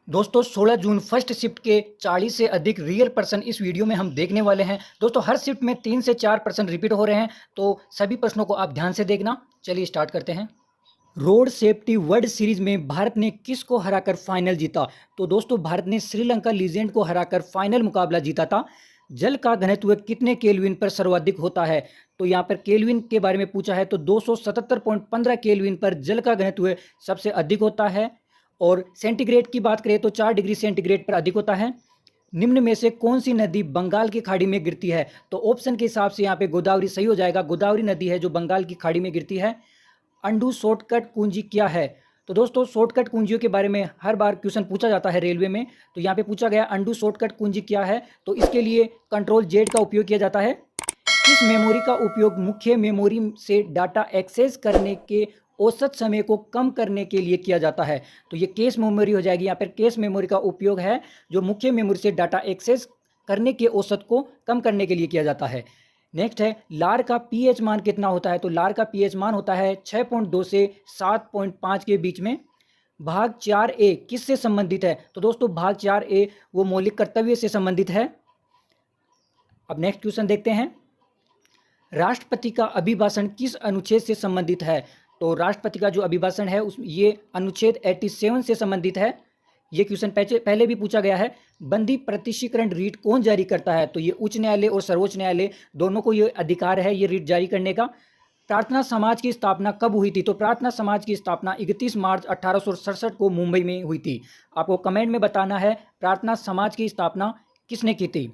दोस्तों 16 June first shift के 40 से अधिक रियल पर्सन इस वीडियो में हम देखने वाले हैं। दोस्तों हर शिफ्ट में 3 से 4 पर्सन रिपीट हो रहे हैं, तो सभी प्रश्नों को आप ध्यान से देखना। चलिए स्टार्ट करते हैं। रोड सेफ्टी वर्ल्ड सीरीज में भारत ने किसको हराकर फाइनल जीता? तो दोस्तों भारत ने श्रीलंका लीजेंड को हराकर फाइनल मुकाबला जीता था। जल का घनत्व कितने केल्विन पर सर्वाधिक होता है? तो यहाँ पर केल्विन के बारे में पूछा है, तो 277.15 केल्विन पर जल का घनत्व सबसे अधिक होता है। और सेंटीग्रेड की बात करें तो 4 डिग्री सेंटीग्रेड पर अधिक होता है। निम्न में से कौन सी नदी बंगाल की खाड़ी में गिरती है? तो ऑप्शन के हिसाब से यहाँ पे गोदावरी सही हो जाएगा। गोदावरी नदी है जो बंगाल की खाड़ी में गिरती है। अंडू शॉर्टकट कुंजी क्या है? तो दोस्तों शॉर्टकट कुंजियों के बारे में हर बार क्वेश्चन पूछा जाता है रेलवे में, तो यहाँ पे पूछा गया अंडू शॉर्टकट कुंजी क्या है। तो इसके लिए कंट्रोल जेड का उपयोग किया जाता है। किस मेमोरी का उपयोग मुख्य मेमोरी से डाटा एक्सेस करने के औसत समय को कम करने के लिए किया जाता है? तो ये केस मेमोरी हो जाएगी। यहाँ पर केस मेमोरी का उपयोग है जो मुख्य मेमोरी से डाटा एक्सेस करने के औसत को कम करने के लिए किया जाता है। नेक्स्ट है लार का पीएच मान कितना होता है? तो लार का पीएच मान होता है 6.2 से 7.5 के बीच में। भाग 4A किससे संबंधित है? तो दोस्तों भाग 4A वो मौलिक कर्तव्य से संबंधित है। अब नेक्स्ट क्वेश्चन देखते हैं। राष्ट्रपति का अभिभाषण किस अनुच्छेद से संबंधित है? तो राष्ट्रपति का जो अभिभाषण है उस ये अनुच्छेद 87 से संबंधित है। ये क्वेश्चन पहले भी पूछा गया है। बंदी प्रतिशीकरण रीट कौन जारी करता है? तो ये उच्च न्यायालय और सर्वोच्च न्यायालय दोनों को ये अधिकार है ये रीट जारी करने का। प्रार्थना समाज की स्थापना कब हुई थी? तो प्रार्थना समाज की स्थापना 31 मार्च 1867 को मुंबई में हुई थी। आपको कमेंट में बताना है प्रार्थना समाज की स्थापना किसने की थी।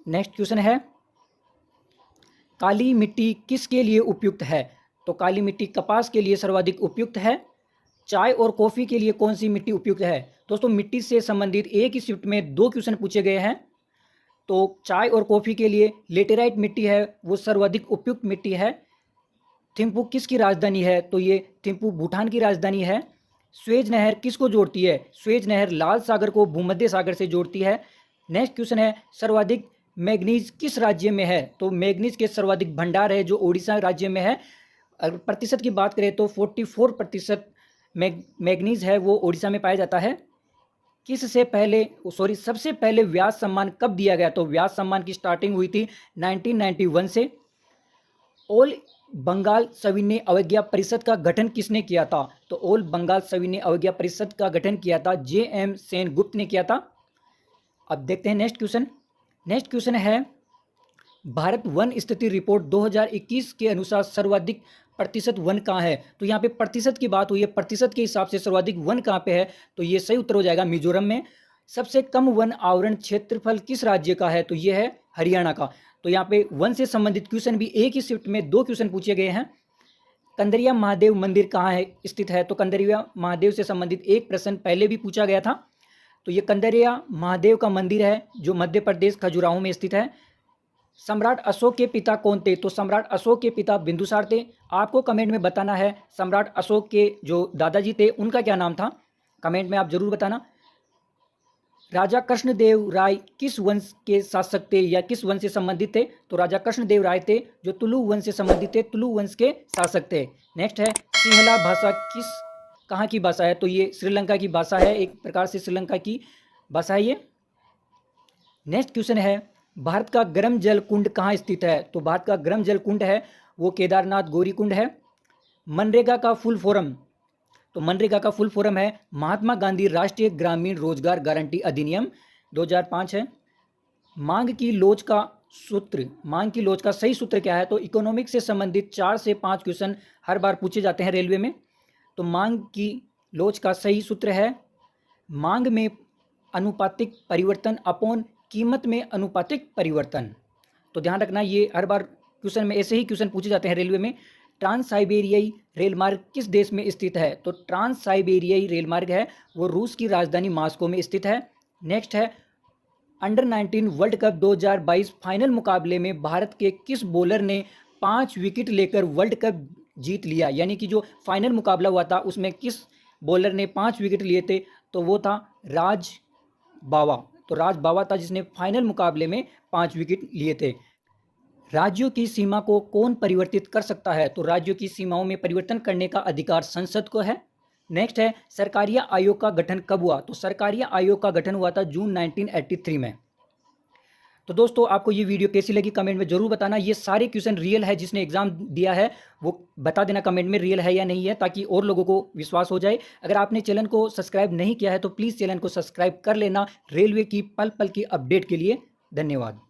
नेक्स्ट क्वेश्चन है काली मिट्टी किसके लिए उपयुक्त है? तो काली मिट्टी कपास के लिए सर्वाधिक उपयुक्त है। चाय और कॉफ़ी के लिए कौन सी मिट्टी उपयुक्त है? दोस्तों मिट्टी से संबंधित एक ही शिफ्ट में 2 क्वेश्चन पूछे गए हैं। तो चाय और कॉफ़ी के लिए लेटेराइट मिट्टी है वो सर्वाधिक उपयुक्त मिट्टी है। थिम्पू किसकी राजधानी है? तो ये थिम्पू भूटान की राजधानी है। स्वेज नहर किसको जोड़ती है? स्वेज नहर लाल सागर को भूमध्य सागर से जोड़ती है। नेक्स्ट क्वेश्चन है सर्वाधिक मैग्नीज किस राज्य में है? तो मैग्नीज के सर्वाधिक भंडार है जो उड़ीसा राज्य में है। अगर प्रतिशत की बात करें तो 44% मैग्नीज है वो उड़ीसा में पाया जाता है। सबसे पहले व्यास सम्मान कब दिया गया? तो व्यास सम्मान की स्टार्टिंग हुई थी 1991 से। ऑल बंगाल सविनय अवज्ञा परिषद का गठन किसने किया था? तो ऑल बंगाल सविनय अवज्ञा परिषद का गठन किया था JM सेनगुप्त ने किया था। अब देखते हैं नेक्स्ट क्वेश्चन। नेक्स्ट क्वेश्चन है भारत वन स्थिति रिपोर्ट 2021 के अनुसार सर्वाधिक प्रतिशत वन कहाँ है? तो यहाँ पे प्रतिशत की बात हुई है, प्रतिशत के हिसाब से सर्वाधिक वन कहाँ पे है? तो ये सही उत्तर हो जाएगा मिजोरम में। सबसे कम वन आवरण क्षेत्रफल किस राज्य का है? तो ये है हरियाणा का। तो यहाँ पे वन से संबंधित क्वेश्चन भी एक ही शिफ्ट में 2 क्वेश्चन पूछे गए हैं। कंदरिया महादेव मंदिर कहाँ है स्थित है? तो कंदरिया महादेव से संबंधित एक प्रश्न पहले भी पूछा गया था। तो ये कंदरिया महादेव का मंदिर है जो मध्य प्रदेश खजुराहो में स्थित है। सम्राट अशोक के पिता कौन थे? तो सम्राट अशोक के पिता बिंदुसार थे। आपको कमेंट में बताना है सम्राट अशोक के जो दादाजी थे उनका क्या नाम था, कमेंट में आप जरूर बताना। राजा कृष्णदेव राय किस वंश के शासक थे या किस वंश से संबंधित थे? तो राजा कृष्णदेव राय थे जो तुलु वंश से संबंधित थे, तुलु वंश के शासक थे। नेक्स्ट है सिंहला भाषा कहाँ की भाषा है? तो ये श्रीलंका की भाषा है, एक प्रकार से श्रीलंका की भाषा है ये। नेक्स्ट क्वेश्चन है भारत का गर्म जल कुंड कहाँ स्थित है? तो भारत का गर्म जल कुंड है वो केदारनाथ गौरी कुंड है। मनरेगा का फुल फॉर्म? तो मनरेगा का फुल फॉर्म है महात्मा गांधी राष्ट्रीय ग्रामीण रोजगार गारंटी अधिनियम 2005 है। मांग की लोच का सही सूत्र क्या है? तो इकोनॉमिक्स से संबंधित 4 से 5 क्वेश्चन हर बार पूछे जाते हैं रेलवे में। तो मांग की लोच का सही सूत्र है मांग में अनुपातिक परिवर्तन अपॉन कीमत में अनुपातिक परिवर्तन। तो ध्यान रखना ये हर बार क्वेश्चन में ऐसे ही क्वेश्चन पूछे जाते हैं रेलवे में। ट्रांस साइबेरियाई रेलमार्ग किस देश में स्थित है? तो ट्रांस साइबेरियाई रेलमार्ग है वो रूस की राजधानी मॉस्को में स्थित है। नेक्स्ट है अंडर 19 वर्ल्ड कप 2022 फाइनल मुकाबले में भारत के किस बॉलर ने 5 विकेट लेकर वर्ल्ड कप जीत लिया? यानी कि जो फाइनल मुकाबला हुआ था उसमें किस बॉलर ने 5 विकेट लिए थे? तो वो था राज बावा। तो राज बावा था जिसने फाइनल मुकाबले में 5 विकेट लिए थे। राज्यों की सीमा को कौन परिवर्तित कर सकता है? तो राज्यों की सीमाओं में परिवर्तन करने का अधिकार संसद को है। नेक्स्ट है सरकारिया आयोग का गठन कब हुआ? तो सरकारिया आयोग का गठन हुआ था जून 1983 में। तो दोस्तों आपको ये वीडियो कैसी लगी कमेंट में जरूर बताना। ये सारे क्वेश्चन रियल है, जिसने एग्जाम दिया है वो बता देना कमेंट में रियल है या नहीं है, ताकि और लोगों को विश्वास हो जाए। अगर आपने चैनल को सब्सक्राइब नहीं किया है तो प्लीज़ चैनल को सब्सक्राइब कर लेना रेलवे की पल पल की अपडेट के लिए। धन्यवाद।